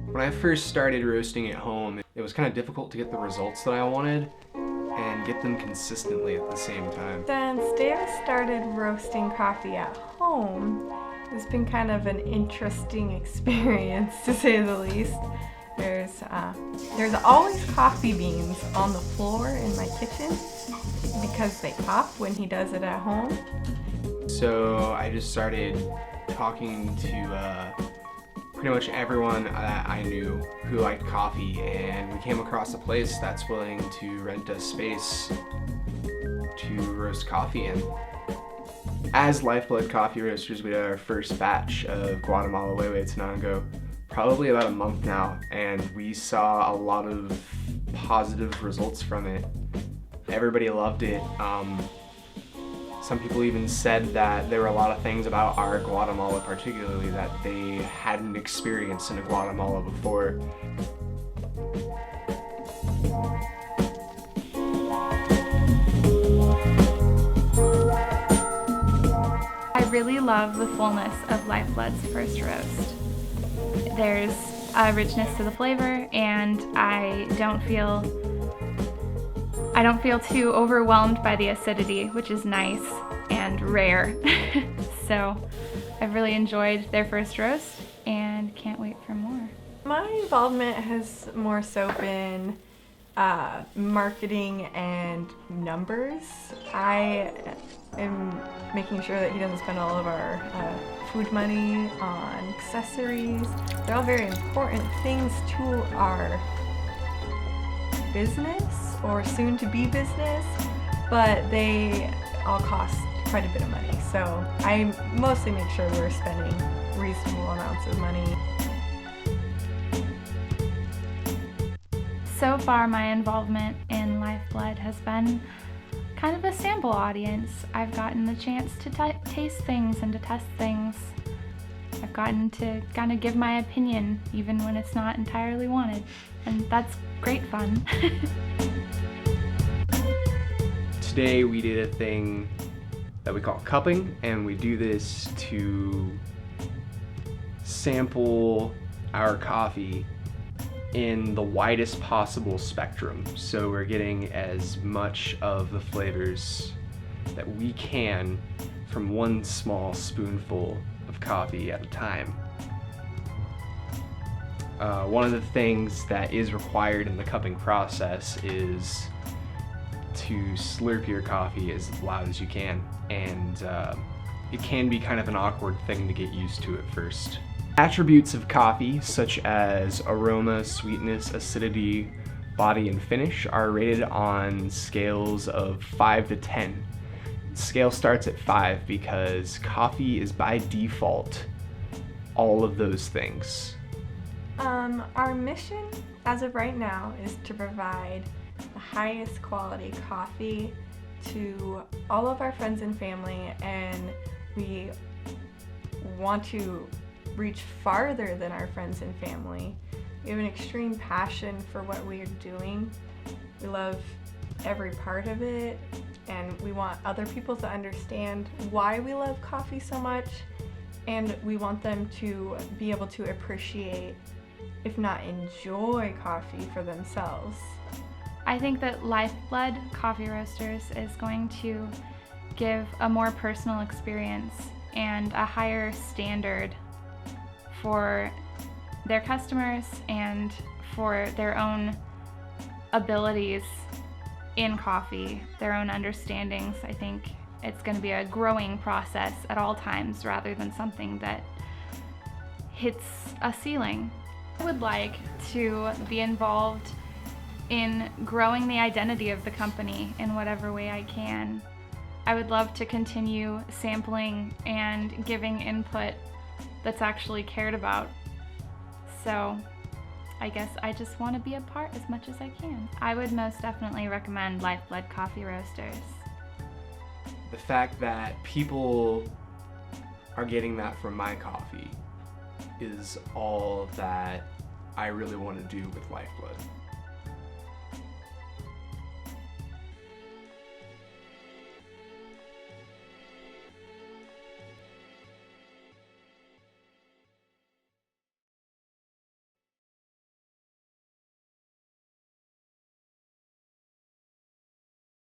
When I first started roasting at home, it was kind of difficult to get the results that I wanted and get them consistently at the same time. Since Davis started roasting coffee at home, it's been kind of an interesting experience, to say the least. There's always coffee beans on the floor in my kitchen because they pop when he does it at home. So I just started talking to pretty much everyone that I knew who liked coffee, and we came across a place that's willing to rent us space to roast coffee in. As Lifeblood Coffee Roasters, we did our first batch of Guatemala Huehue Tenango probably about a month now, and we saw a lot of positive results from it. Everybody loved it. Some people even said that there were a lot of things about our Guatemala particularly that they hadn't experienced in a Guatemala before. I really love the fullness of Lifeblood's first roast. There's a richness to the flavor, and I don't feel too overwhelmed by the acidity, which is nice and rare. So I've really enjoyed their first roast and can't wait for more. My involvement has more so been marketing and numbers. I am making sure that he doesn't spend all of our food money on accessories. They're all very important things to our business or soon-to-be business, but they all cost quite a bit of money. So I mostly make sure we're spending reasonable amounts of money. So far, my involvement in Lifeblood has been kind of a sample audience. I've gotten the chance to taste things and to test things. I've gotten to kind of give my opinion even when it's not entirely wanted, and that's great fun. Today we did a thing that we call cupping, and we do this to sample our coffee in the widest possible spectrum. So we're getting as much of the flavors that we can from one small spoonful of coffee at a time. One of the things that is required in the cupping process is to slurp your coffee as loud as you can, and it can be kind of an awkward thing to get used to at first. Attributes of coffee, such as aroma, sweetness, acidity, body, and finish, are rated on scales of 5 to 10. The scale starts at 5 because coffee is by default all of those things. Our mission as of right now is to provide the highest quality coffee to all of our friends and family, and we want to reach farther than our friends and family. We have an extreme passion for what we are doing. We love every part of it, and we want other people to understand why we love coffee so much, and we want them to be able to appreciate, if not enjoy, coffee for themselves. I think that Lifeblood Coffee Roasters is going to give a more personal experience and a higher standard for their customers and for their own abilities in coffee, their own understandings. I think it's going to be a growing process at all times rather than something that hits a ceiling. I would like to be involved in growing the identity of the company in whatever way I can. I would love to continue sampling and giving input that's actually cared about. So I guess I just want to be a part as much as I can. I would most definitely recommend Lifeblood Coffee Roasters. The fact that people are getting that from my coffee is all that I really want to do with Lifeblood.